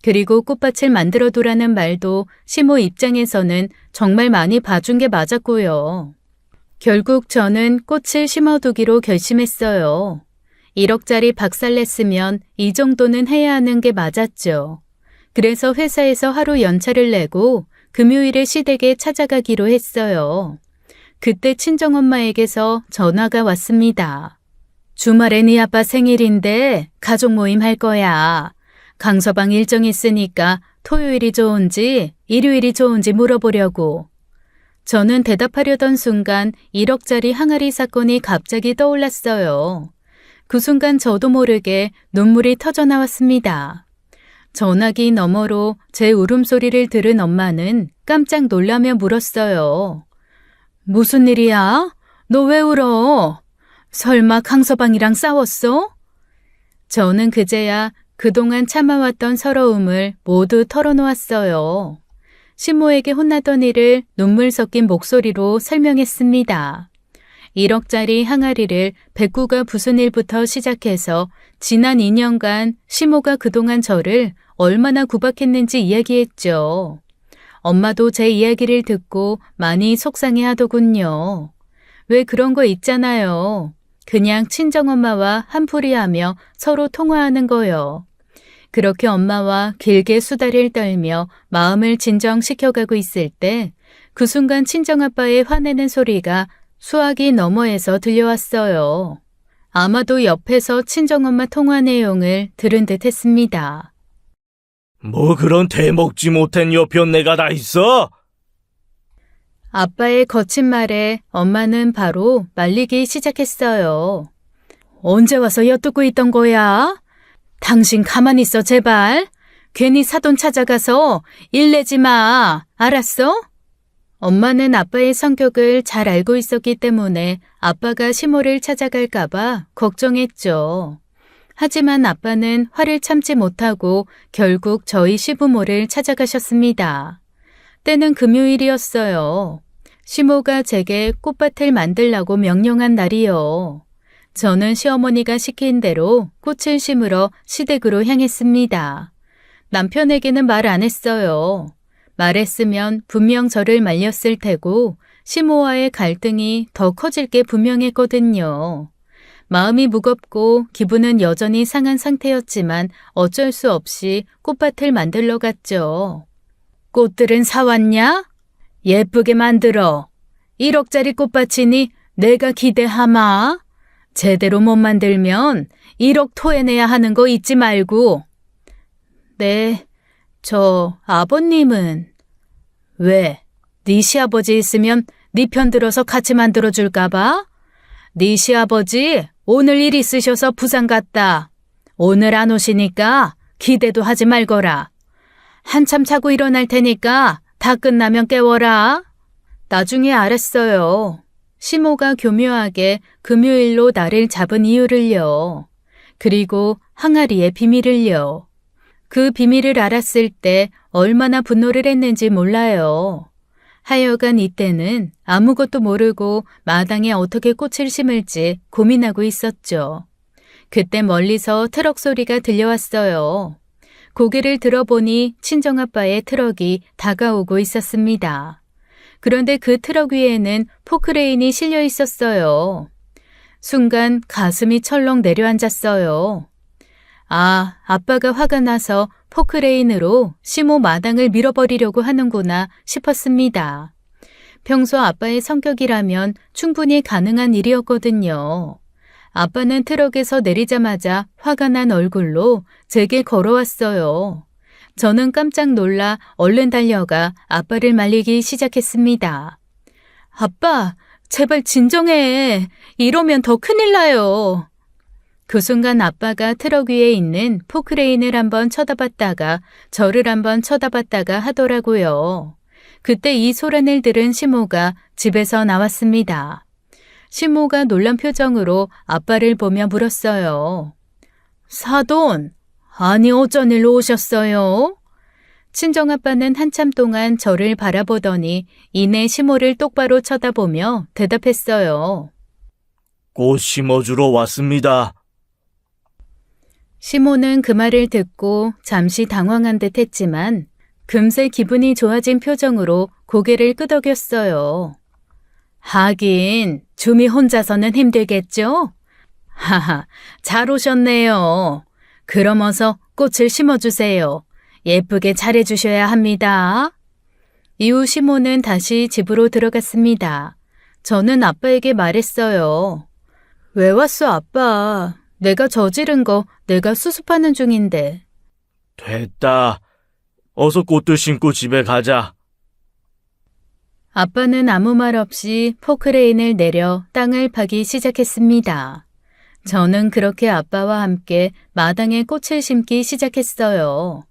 그리고 꽃밭을 만들어 두라는 말도 시모 입장에서는 정말 많이 봐준 게 맞았고요. 결국 저는 꽃을 심어두기로 결심했어요. 1억짜리 박살냈으면 이 정도는 해야 하는 게 맞았죠. 그래서 회사에서 하루 연차를 내고 금요일에 시댁에 찾아가기로 했어요. 그때 친정엄마에게서 전화가 왔습니다. 주말에 네 아빠 생일인데 가족 모임 할 거야. 강서방 일정 있으니까 토요일이 좋은지 일요일이 좋은지 물어보려고. 저는 대답하려던 순간 1억짜리 항아리 사건이 갑자기 떠올랐어요. 그 순간 저도 모르게 눈물이 터져 나왔습니다. 전화기 너머로 제 울음소리를 들은 엄마는 깜짝 놀라며 물었어요. 무슨 일이야? 너 왜 울어? 설마 강서방이랑 싸웠어? 저는 그제야 그동안 참아왔던 서러움을 모두 털어놓았어요. 시모에게 혼나던 일을 눈물 섞인 목소리로 설명했습니다. 1억짜리 항아리를 백구가 부순 일부터 시작해서 지난 2년간 시모가 그동안 저를 얼마나 구박했는지 이야기했죠. 엄마도 제 이야기를 듣고 많이 속상해 하더군요. 왜 그런 거 있잖아요. 그냥 친정엄마와 한풀이하며 서로 통화하는 거요. 그렇게 엄마와 길게 수다를 떨며 마음을 진정시켜가고 있을 때 그 순간 친정아빠의 화내는 소리가 수화기 너머에서 들려왔어요. 아마도 옆에서 친정엄마 통화 내용을 들은 듯 했습니다. 뭐 그런 대먹지 못한 여편네가 다 있어? 아빠의 거친 말에 엄마는 바로 말리기 시작했어요. 언제 와서 엿듣고 있던 거야? 당신 가만히 있어 제발. 괜히 사돈 찾아가서 일내지 마. 알았어? 엄마는 아빠의 성격을 잘 알고 있었기 때문에 아빠가 시모를 찾아갈까 봐 걱정했죠. 하지만 아빠는 화를 참지 못하고 결국 저희 시부모를 찾아가셨습니다. 때는 금요일이었어요. 시모가 제게 꽃밭을 만들라고 명령한 날이요. 저는 시어머니가 시킨 대로 꽃을 심으러 시댁으로 향했습니다. 남편에게는 말 안 했어요. 말했으면 분명 저를 말렸을 테고 시모와의 갈등이 더 커질 게 분명했거든요. 마음이 무겁고 기분은 여전히 상한 상태였지만 어쩔 수 없이 꽃밭을 만들러 갔죠. 꽃들은 사왔냐? 예쁘게 만들어. 1억짜리 꽃밭이니 내가 기대하마. 제대로 못 만들면 1억 토해내야 하는 거 잊지 말고. 네, 저 아버님은? 왜? 네 시아버지 있으면 네 편 들어서 같이 만들어줄까 봐? 네 시아버지 오늘 일 있으셔서 부산 갔다. 오늘 안 오시니까 기대도 하지 말거라. 한참 자고 일어날 테니까 다 끝나면 깨워라. 나중에 알았어요. 시모가 교묘하게 금요일로 나를 잡은 이유를요. 그리고 항아리의 비밀을요. 그 비밀을 알았을 때 얼마나 분노를 했는지 몰라요. 하여간 이때는 아무것도 모르고 마당에 어떻게 꽃을 심을지 고민하고 있었죠. 그때 멀리서 트럭 소리가 들려왔어요. 고개를 들어보니 친정아빠의 트럭이 다가오고 있었습니다. 그런데 그 트럭 위에는 포크레인이 실려 있었어요. 순간 가슴이 철렁 내려앉았어요. 아, 아빠가 화가 나서 포크레인으로 시모 마당을 밀어버리려고 하는구나 싶었습니다. 평소 아빠의 성격이라면 충분히 가능한 일이었거든요. 아빠는 트럭에서 내리자마자 화가 난 얼굴로 제게 걸어왔어요. 저는 깜짝 놀라 얼른 달려가 아빠를 말리기 시작했습니다. 아빠, 제발 진정해. 이러면 더 큰일 나요. 그 순간 아빠가 트럭 위에 있는 포크레인을 한번 쳐다봤다가 저를 한번 쳐다봤다가 하더라고요. 그때 이 소란을 들은 시모가 집에서 나왔습니다. 시모가 놀란 표정으로 아빠를 보며 물었어요. 사돈, 아니 어쩐 일로 오셨어요? 친정아빠는 한참 동안 저를 바라보더니 이내 시모를 똑바로 쳐다보며 대답했어요. 꽃 심어주러 왔습니다. 시모는 그 말을 듣고 잠시 당황한 듯 했지만 금세 기분이 좋아진 표정으로 고개를 끄덕였어요. 하긴 주미 혼자서는 힘들겠죠? 하하, 잘 오셨네요. 그럼 어서 꽃을 심어주세요. 예쁘게 잘해주셔야 합니다. 이후 시모는 다시 집으로 들어갔습니다. 저는 아빠에게 말했어요. 왜 왔어, 아빠? 내가 저지른 거 내가 수습하는 중인데. 됐다. 어서 꽃들 심고 집에 가자. 아빠는 아무 말 없이 포크레인을 내려 땅을 파기 시작했습니다. 저는 그렇게 아빠와 함께 마당에 꽃을 심기 시작했어요.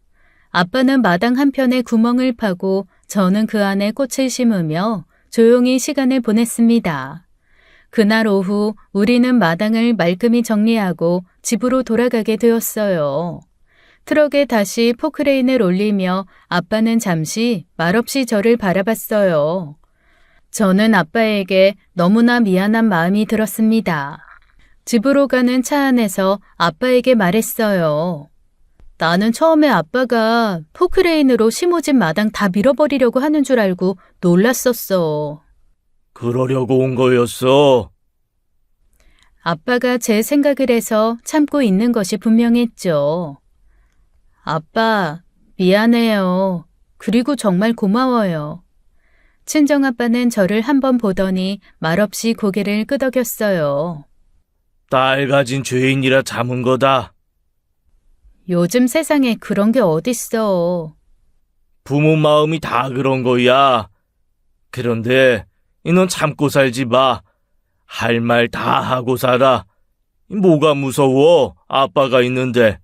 아빠는 마당 한편에 구멍을 파고 저는 그 안에 꽃을 심으며 조용히 시간을 보냈습니다. 그날 오후 우리는 마당을 말끔히 정리하고 집으로 돌아가게 되었어요. 트럭에 다시 포크레인을 올리며 아빠는 잠시 말없이 저를 바라봤어요. 저는 아빠에게 너무나 미안한 마음이 들었습니다. 집으로 가는 차 안에서 아빠에게 말했어요. 나는 처음에 아빠가 포크레인으로 심어진 마당 다 밀어버리려고 하는 줄 알고 놀랐었어. 그러려고 온 거였어. 아빠가 제 생각을 해서 참고 있는 것이 분명했죠. 아빠, 미안해요. 그리고 정말 고마워요. 친정아빠는 저를 한번 보더니 말없이 고개를 끄덕였어요. 딸 가진 죄인이라 참은 거다. 요즘 세상에 그런 게 어딨어. 부모 마음이 다 그런 거야. 그런데 넌 참고 살지 마. 할 말 다 하고 살아. 뭐가 무서워? 아빠가 있는데.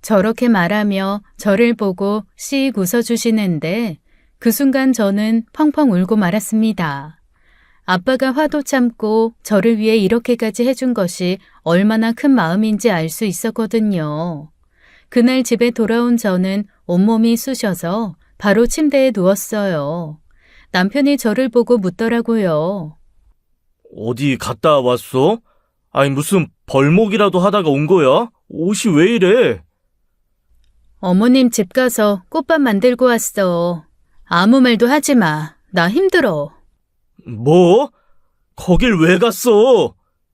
저렇게 말하며 저를 보고 씩 웃어주시는데 그 순간 저는 펑펑 울고 말았습니다. 아빠가 화도 참고 저를 위해 이렇게까지 해준 것이 얼마나 큰 마음인지 알 수 있었거든요. 그날 집에 돌아온 저는 온몸이 쑤셔서 바로 침대에 누웠어요. 남편이 저를 보고 묻더라고요. 어디 갔다 왔어? 아니 무슨 벌목이라도 하다가 온 거야? 옷이 왜 이래? 어머님 집 가서 꽃밥 만들고 왔어. 아무 말도 하지 마. 나 힘들어. 뭐? 거길 왜 갔어?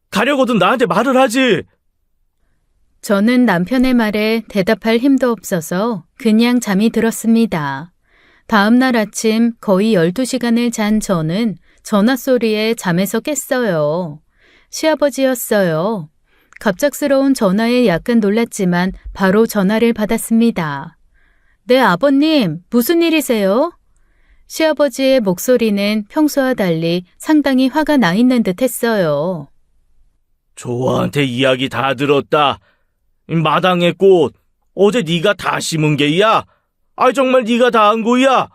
가려거든 나한테 말을 하지. 저는 남편의 말에 대답할 힘도 없어서 그냥 잠이 들었습니다. 다음 날 아침 거의 12시간을 잔 저는 전화 소리에 잠에서 깼어요. 시아버지였어요. 갑작스러운 전화에 약간 놀랐지만 바로 전화를 받았습니다. 네, 아버님, 무슨 일이세요? 시아버지의 목소리는 평소와 달리 상당히 화가 나 있는 듯 했어요. 조아한테 이야기 다 들었다. 이 마당의 꽃 어제 네가 다 심은 게야? 아 정말 네가 다 한 거야?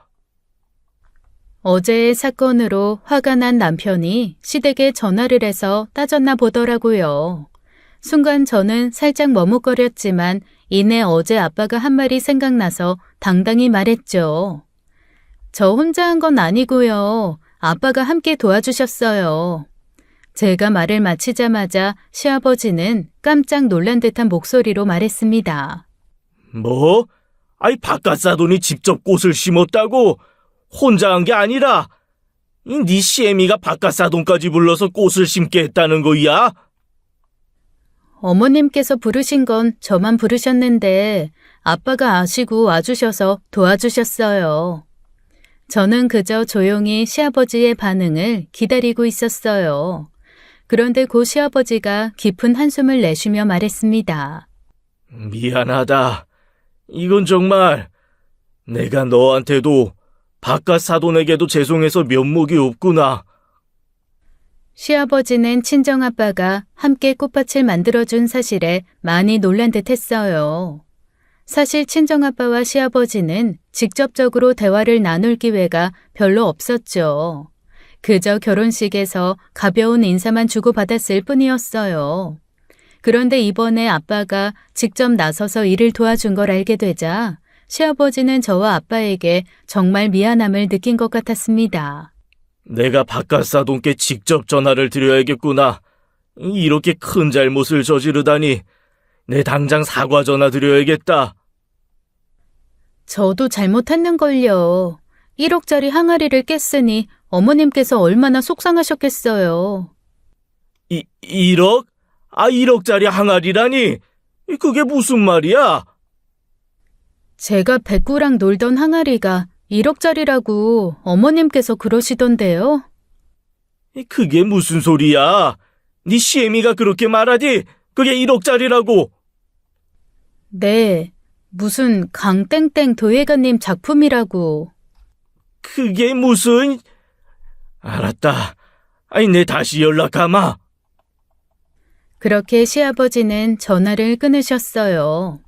어제의 사건으로 화가 난 남편이 시댁에 전화를 해서 따졌나 보더라고요. 순간 저는 살짝 머뭇거렸지만 이내 어제 아빠가 한 말이 생각나서 당당히 말했죠. 저 혼자 한 건 아니고요. 아빠가 함께 도와주셨어요. 제가 말을 마치자마자 시아버지는 깜짝 놀란 듯한 목소리로 말했습니다. 뭐? 아이 바깥 사돈이 직접 꽃을 심었다고? 혼자 한 게 아니라 네 시애미가 바깥 사돈까지 불러서 꽃을 심게 했다는 거야? 어머님께서 부르신 건 저만 부르셨는데 아빠가 아시고 와주셔서 도와주셨어요. 저는 그저 조용히 시아버지의 반응을 기다리고 있었어요. 그런데 고 시아버지가 깊은 한숨을 내쉬며 말했습니다. 미안하다. 이건 정말 내가 너한테도 바깥 사돈에게도 죄송해서 면목이 없구나. 시아버지는 친정아빠가 함께 꽃밭을 만들어준 사실에 많이 놀란 듯 했어요. 사실 친정아빠와 시아버지는 직접적으로 대화를 나눌 기회가 별로 없었죠. 그저 결혼식에서 가벼운 인사만 주고받았을 뿐이었어요. 그런데 이번에 아빠가 직접 나서서 일을 도와준 걸 알게 되자 시아버지는 저와 아빠에게 정말 미안함을 느낀 것 같았습니다. 내가 바깥 사돈께 직접 전화를 드려야겠구나. 이렇게 큰 잘못을 저지르다니. 내 당장 사과 전화 드려야겠다. 저도 잘못했는걸요. 1억짜리 항아리를 깼으니 어머님께서 얼마나 속상하셨겠어요. 1억? 1억짜리 항아리라니? 그게 무슨 말이야? 제가 백구랑 놀던 항아리가 1억짜리라고 어머님께서 그러시던데요. 그게 무슨 소리야? 네 시애미가 그렇게 말하지? 그게 1억짜리라고. 네, 무슨 강땡땡 도예가님 작품이라고. 그게 무슨... 알았다. 내 다시 연락하마. 그렇게 시아버지는 전화를 끊으셨어요.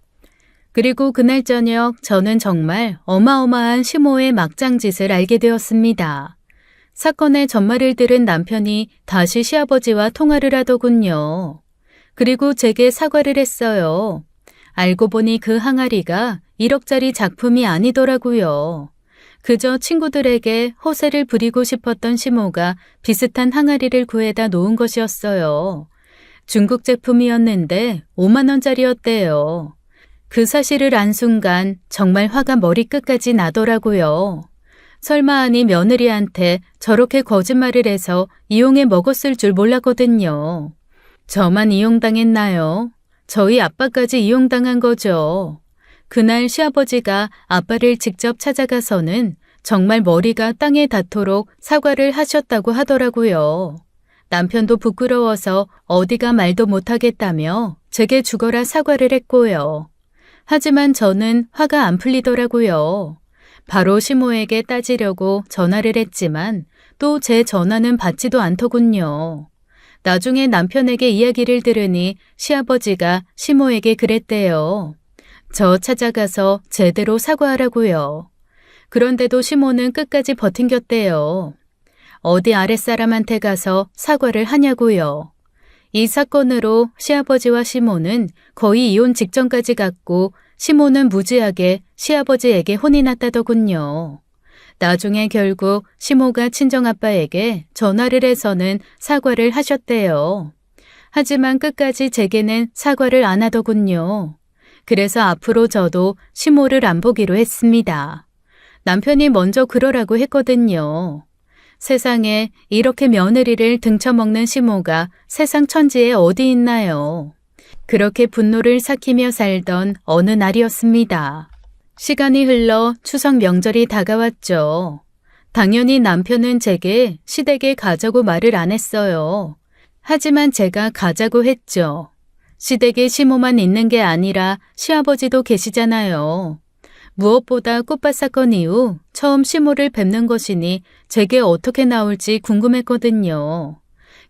그리고 그날 저녁 저는 정말 어마어마한 시모의 막장짓을 알게 되었습니다. 사건의 전말을 들은 남편이 다시 시아버지와 통화를 하더군요. 그리고 제게 사과를 했어요. 알고 보니 그 항아리가 1억짜리 작품이 아니더라고요. 그저 친구들에게 허세를 부리고 싶었던 시모가 비슷한 항아리를 구해다 놓은 것이었어요. 중국 제품이었는데 5만 원짜리였대요. 그 사실을 안 순간 정말 화가 머리끝까지 나더라고요. 설마 아니 며느리한테 저렇게 거짓말을 해서 이용해 먹었을 줄 몰랐거든요. 저만 이용당했나요? 저희 아빠까지 이용당한 거죠. 그날 시아버지가 아빠를 직접 찾아가서는 정말 머리가 땅에 닿도록 사과를 하셨다고 하더라고요. 남편도 부끄러워서 어디가 말도 못하겠다며 제게 죽어라 사과를 했고요. 하지만 저는 화가 안 풀리더라고요. 바로 시모에게 따지려고 전화를 했지만 또 제 전화는 받지도 않더군요. 나중에 남편에게 이야기를 들으니 시아버지가 시모에게 그랬대요. 저 찾아가서 제대로 사과하라고요. 그런데도 시모는 끝까지 버틴겼대요. 어디 아랫사람한테 가서 사과를 하냐고요. 이 사건으로 시아버지와 시모는 거의 이혼 직전까지 갔고 시모는 무지하게 시아버지에게 혼이 났다더군요. 나중에 결국 시모가 친정아빠에게 전화를 해서는 사과를 하셨대요. 하지만 끝까지 제게는 사과를 안 하더군요. 그래서 앞으로 저도 시모를 안 보기로 했습니다. 남편이 먼저 그러라고 했거든요. 세상에 이렇게 며느리를 등쳐먹는 시모가 세상 천지에 어디 있나요? 그렇게 분노를 삭히며 살던 어느 날이었습니다. 시간이 흘러 추석 명절이 다가왔죠. 당연히 남편은 제게 시댁에 가자고 말을 안 했어요. 하지만 제가 가자고 했죠. 시댁에 시모만 있는 게 아니라 시아버지도 계시잖아요. 무엇보다 꽃밭 사건 이후 처음 시모를 뵙는 것이니 제게 어떻게 나올지 궁금했거든요.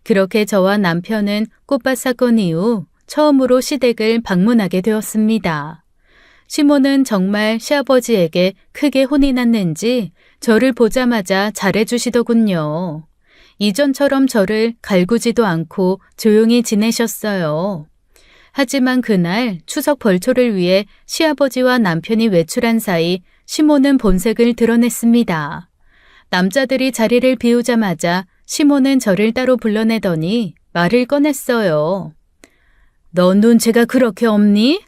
그렇게 저와 남편은 꽃밭 사건 이후 처음으로 시댁을 방문하게 되었습니다. 시모는 정말 시아버지에게 크게 혼이 났는지 저를 보자마자 잘해주시더군요. 이전처럼 저를 갈구지도 않고 조용히 지내셨어요. 하지만 그날 추석 벌초를 위해 시아버지와 남편이 외출한 사이 시모는 본색을 드러냈습니다. 남자들이 자리를 비우자마자 시모는 저를 따로 불러내더니 말을 꺼냈어요. 넌 눈치가 그렇게 없니?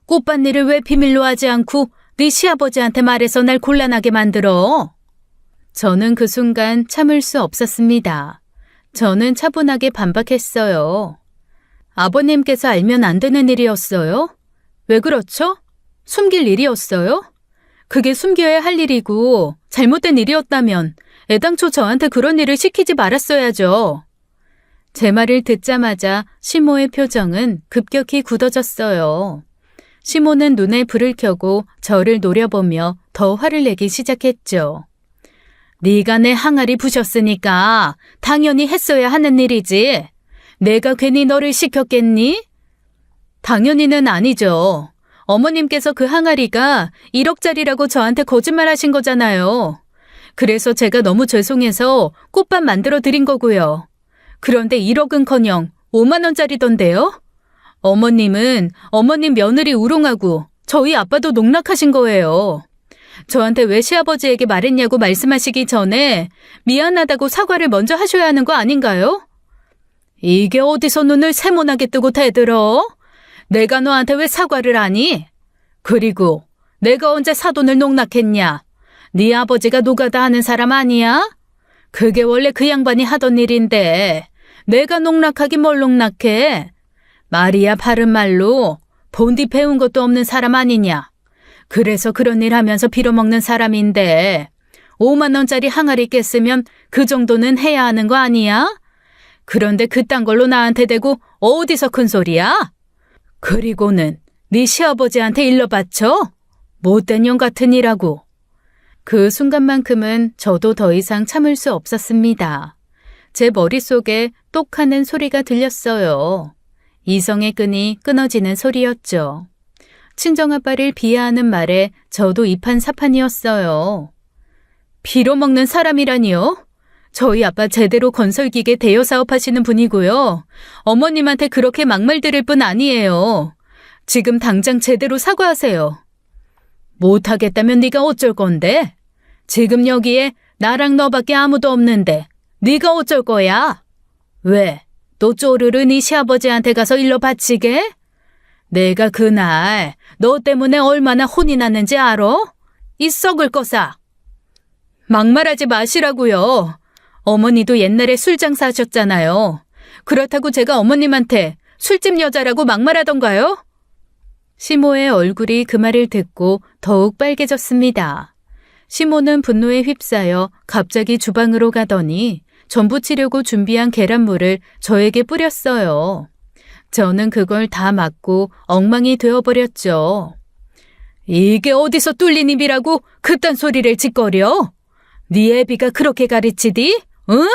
꽃밭 일을 왜 비밀로 하지 않고 네 시아버지한테 말해서 날 곤란하게 만들어? 저는 그 순간 참을 수 없었습니다. 저는 차분하게 반박했어요. 아버님께서 알면 안 되는 일이었어요? 왜 그렇죠? 숨길 일이었어요? 그게 숨겨야 할 일이고 잘못된 일이었다면 애당초 저한테 그런 일을 시키지 말았어야죠. 제 말을 듣자마자 시모의 표정은 급격히 굳어졌어요. 시모는 눈에 불을 켜고 저를 노려보며 더 화를 내기 시작했죠. 네가 내 항아리 부셨으니까 당연히 했어야 하는 일이지. 내가 괜히 너를 시켰겠니? 당연히는 아니죠. 어머님께서 그 항아리가 1억짜리라고 저한테 거짓말하신 거잖아요. 그래서 제가 너무 죄송해서 꽃밭 만들어 드린 거고요. 그런데 1억은커녕 5만 원짜리던데요? 어머님은 어머님 며느리 우롱하고 저희 아빠도 농락하신 거예요. 저한테 왜 시아버지에게 말했냐고 말씀하시기 전에 미안하다고 사과를 먼저 하셔야 하는 거 아닌가요? 이게 어디서 눈을 세모나게 뜨고 대들어? 내가 너한테 왜 사과를 하니? 그리고 내가 언제 사돈을 농락했냐? 네 아버지가 노가다 하는 사람 아니야? 그게 원래 그 양반이 하던 일인데 내가 농락하기 뭘 농락해. 말이야 바른 말로 본디 배운 것도 없는 사람 아니냐. 그래서 그런 일 하면서 빌어먹는 사람인데 5만 원짜리 항아리 깼으면 그 정도는 해야 하는 거 아니야? 그런데 그딴 걸로 나한테 대고 어디서 큰 소리야? 그리고는 네 시아버지한테 일러 바쳐? 못된 년 같은 이라고. 그 순간만큼은 저도 더 이상 참을 수 없었습니다. 제 머릿속에 똑 하는 소리가 들렸어요. 이성의 끈이 끊어지는 소리였죠. 친정아빠를 비하하는 말에 저도 이판사판이었어요. 빌어먹는 사람이라니요? 저희 아빠 제대로 건설기계 대여 사업하시는 분이고요. 어머님한테 그렇게 막말 들을 뿐 아니에요. 지금 당장 제대로 사과하세요. 못하겠다면 네가 어쩔 건데? 지금 여기에 나랑 너밖에 아무도 없는데 네가 어쩔 거야? 왜? 또 쪼르르 네 시아버지한테 가서 일러 바치게? 내가 그날 너 때문에 얼마나 혼이 났는지 알아? 이 썩을 거사. 막말하지 마시라고요. 어머니도 옛날에 술 장사하셨잖아요. 그렇다고 제가 어머님한테 술집 여자라고 막말하던가요? 시모의 얼굴이 그 말을 듣고 더욱 빨개졌습니다. 시모는 분노에 휩싸여 갑자기 주방으로 가더니 전부 치려고 준비한 계란물을 저에게 뿌렸어요. 저는 그걸 다 맞고 엉망이 되어버렸죠. 이게 어디서 뚫린 입이라고 그딴 소리를 짓거려? 네 애비가 그렇게 가르치디? 응?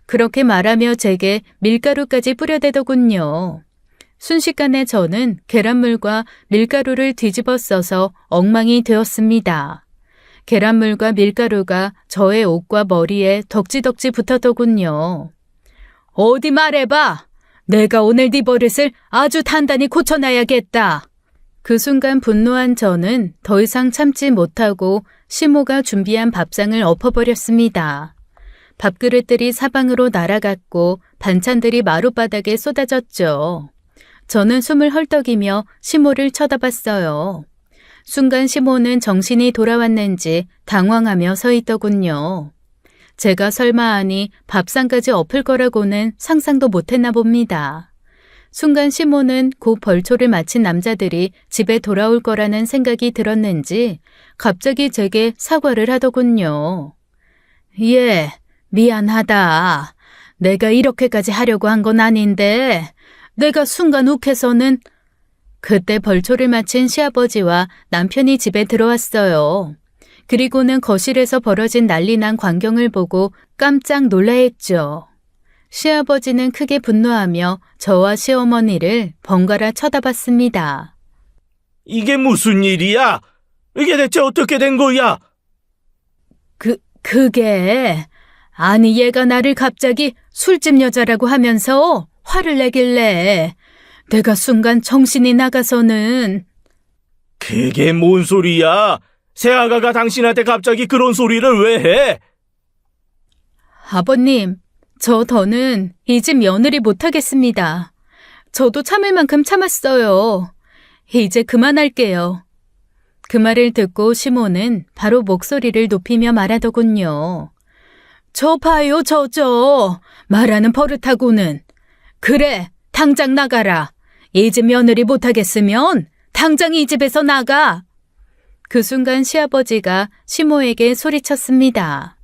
그렇게 말하며 제게 밀가루까지 뿌려대더군요. 순식간에 저는 계란물과 밀가루를 뒤집어 써서 엉망이 되었습니다. 계란물과 밀가루가 저의 옷과 머리에 덕지덕지 붙었더군요. 어디 말해봐. 내가 오늘 네 버릇을 아주 단단히 고쳐놔야겠다. 그 순간 분노한 저는 더 이상 참지 못하고 시모가 준비한 밥상을 엎어버렸습니다. 밥그릇들이 사방으로 날아갔고 반찬들이 마룻바닥에 쏟아졌죠. 저는 숨을 헐떡이며 시모를 쳐다봤어요. 순간 시모는 정신이 돌아왔는지 당황하며 서 있더군요. 제가 설마 하니 밥상까지 엎을 거라고는 상상도 못했나 봅니다. 순간 시모는 곧 벌초를 마친 남자들이 집에 돌아올 거라는 생각이 들었는지 갑자기 제게 사과를 하더군요. 예, 미안하다. 내가 이렇게까지 하려고 한 건 아닌데 내가 순간 욱해서는. 그때 벌초를 마친 시아버지와 남편이 집에 들어왔어요. 그리고는 거실에서 벌어진 난리난 광경을 보고 깜짝 놀라했죠. 시아버지는 크게 분노하며 저와 시어머니를 번갈아 쳐다봤습니다. 이게 무슨 일이야? 이게 대체 어떻게 된 거야? 그게... 아니 얘가 나를 갑자기 술집 여자라고 하면서 화를 내길래 내가 순간 정신이 나가서는. 그게 뭔 소리야? 새아가가 당신한테 갑자기 그런 소리를 왜 해? 아버님, 저 더는 이 집 며느리 못하겠습니다. 저도 참을 만큼 참았어요. 이제 그만할게요. 그 말을 듣고 시모는 바로 목소리를 높이며 말하더군요. 저 봐요, 저 말하는 버릇하고는. 그래, 당장 나가라. 이 집 며느리 못하겠으면 당장 이 집에서 나가. 그 순간 시아버지가 시모에게 소리쳤습니다.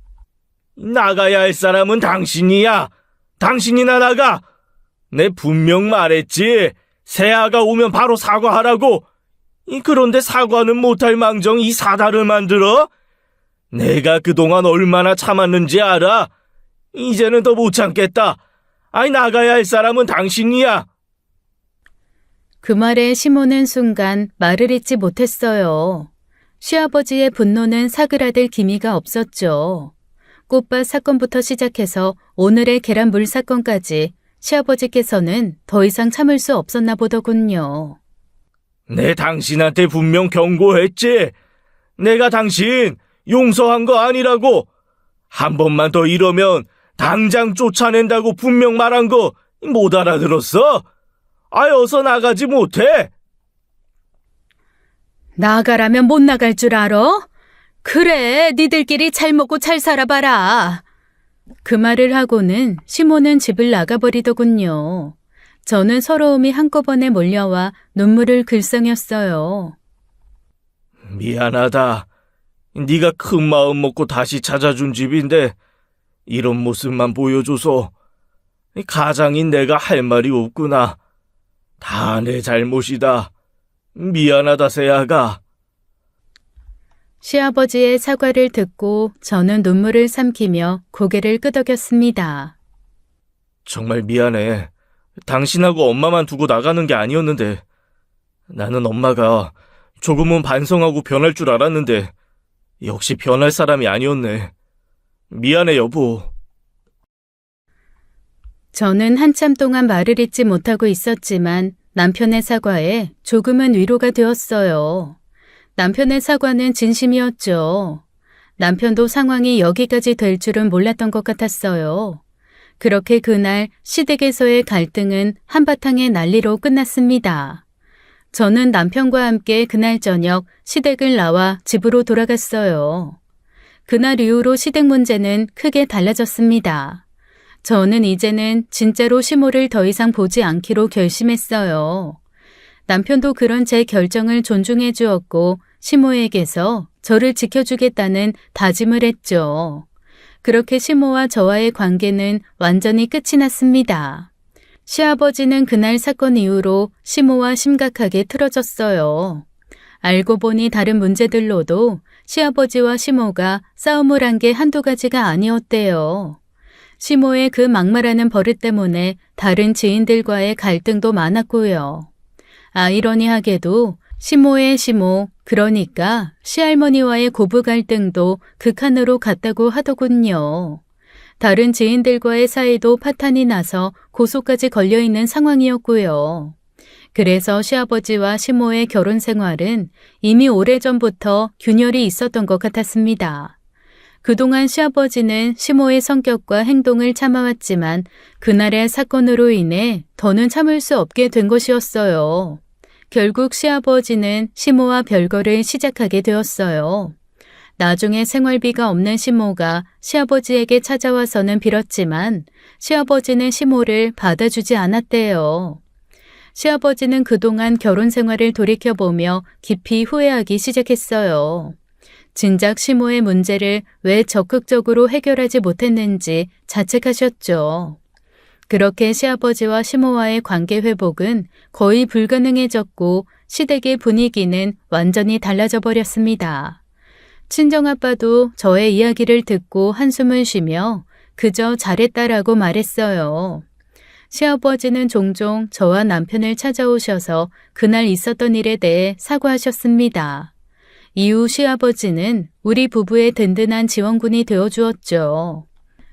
나가야 할 사람은 당신이야. 당신이나 나가. 내 분명 말했지. 새아가 오면 바로 사과하라고. 그런데 사과는 못할 망정 이 사다를 만들어? 내가 그동안 얼마나 참았는지 알아? 이제는 더 못 참겠다. 아니 나가야 할 사람은 당신이야. 그 말에 시모는 순간 말을 잇지 못했어요. 시아버지의 분노는 사그라들 기미가 없었죠. 꽃밭 사건부터 시작해서 오늘의 계란물 사건까지 시아버지께서는 더 이상 참을 수 없었나 보더군요. 내 당신한테 분명 경고했지. 내가 당신 용서한 거 아니라고. 한 번만 더 이러면 당장 쫓아낸다고 분명 말한 거 못 알아들었어? 어서 나가지 못해? 나가라면 못 나갈 줄 알아? 그래, 니들끼리 잘 먹고 잘 살아봐라. 그 말을 하고는 시모는 집을 나가버리더군요. 저는 서러움이 한꺼번에 몰려와 눈물을 글썽였어요. 미안하다. 네가 큰 마음 먹고 다시 찾아준 집인데 이런 모습만 보여줘서 가장인 내가 할 말이 없구나. 다 내 잘못이다. 미안하다, 세아가. 시아버지의 사과를 듣고 저는 눈물을 삼키며 고개를 끄덕였습니다. 정말 미안해. 당신하고 엄마만 두고 나가는 게 아니었는데 나는 엄마가 조금은 반성하고 변할 줄 알았는데 역시 변할 사람이 아니었네. 미안해, 여보. 저는 한참 동안 말을 잇지 못하고 있었지만 남편의 사과에 조금은 위로가 되었어요. 남편의 사과는 진심이었죠. 남편도 상황이 여기까지 될 줄은 몰랐던 것 같았어요. 그렇게 그날 시댁에서의 갈등은 한바탕의 난리로 끝났습니다. 저는 남편과 함께 그날 저녁 시댁을 나와 집으로 돌아갔어요. 그날 이후로 시댁 문제는 크게 달라졌습니다. 저는 이제는 진짜로 시모를 더 이상 보지 않기로 결심했어요. 남편도 그런 제 결정을 존중해 주었고 시모에게서 저를 지켜주겠다는 다짐을 했죠. 그렇게 시모와 저와의 관계는 완전히 끝이 났습니다. 시아버지는 그날 사건 이후로 시모와 심각하게 틀어졌어요. 알고 보니 다른 문제들로도 시아버지와 시모가 싸움을 한 게 한두 가지가 아니었대요. 시모의 그 막말하는 버릇 때문에 다른 지인들과의 갈등도 많았고요. 아이러니하게도 시모의 시모, 그러니까 시할머니와의 고부 갈등도 극한으로 갔다고 하더군요. 다른 지인들과의 사이도 파탄이 나서 고소까지 걸려있는 상황이었고요. 그래서 시아버지와 시모의 결혼 생활은 이미 오래전부터 균열이 있었던 것 같았습니다. 그동안 시아버지는 시모의 성격과 행동을 참아왔지만 그날의 사건으로 인해 더는 참을 수 없게 된 것이었어요. 결국 시아버지는 시모와 별거를 시작하게 되었어요. 나중에 생활비가 없는 시모가 시아버지에게 찾아와서는 빌었지만 시아버지는 시모를 받아주지 않았대요. 시아버지는 그동안 결혼 생활을 돌이켜보며 깊이 후회하기 시작했어요. 진작 시모의 문제를 왜 적극적으로 해결하지 못했는지 자책하셨죠. 그렇게 시아버지와 시모와의 관계 회복은 거의 불가능해졌고 시댁의 분위기는 완전히 달라져 버렸습니다. 친정아빠도 저의 이야기를 듣고 한숨을 쉬며 그저 잘했다라고 말했어요. 시아버지는 종종 저와 남편을 찾아오셔서 그날 있었던 일에 대해 사과하셨습니다. 이후 시아버지는 우리 부부의 든든한 지원군이 되어주었죠.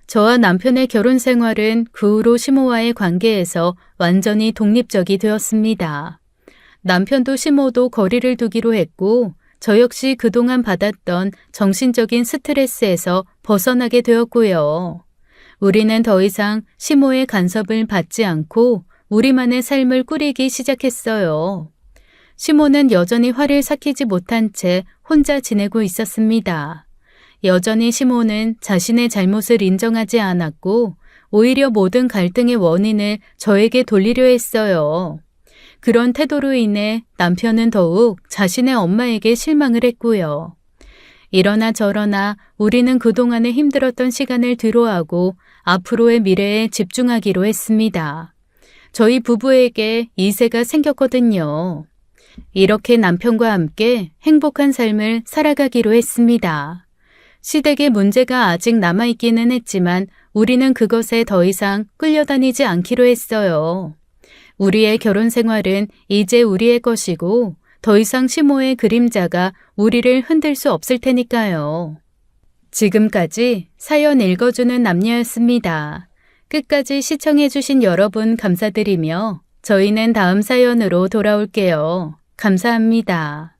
저와 남편의 결혼 생활은 그 후로 시모와의 관계에서 완전히 독립적이 되었습니다. 남편도 시모도 거리를 두기로 했고 저 역시 그동안 받았던 정신적인 스트레스에서 벗어나게 되었고요. 우리는 더 이상 시모의 간섭을 받지 않고 우리만의 삶을 꾸리기 시작했어요. 시모는 여전히 화를 삭히지 못한 채 혼자 지내고 있었습니다. 여전히 시모는 자신의 잘못을 인정하지 않았고 오히려 모든 갈등의 원인을 저에게 돌리려 했어요. 그런 태도로 인해 남편은 더욱 자신의 엄마에게 실망을 했고요. 이러나 저러나 우리는 그동안에 힘들었던 시간을 뒤로하고 앞으로의 미래에 집중하기로 했습니다. 저희 부부에게 이세가 생겼거든요. 이렇게 남편과 함께 행복한 삶을 살아가기로 했습니다. 시댁의 문제가 아직 남아있기는 했지만 우리는 그것에 더 이상 끌려다니지 않기로 했어요. 우리의 결혼 생활은 이제 우리의 것이고 더 이상 시모의 그림자가 우리를 흔들 수 없을 테니까요. 지금까지 사연 읽어주는 남녀였습니다. 끝까지 시청해주신 여러분 감사드리며 저희는 다음 사연으로 돌아올게요. 감사합니다.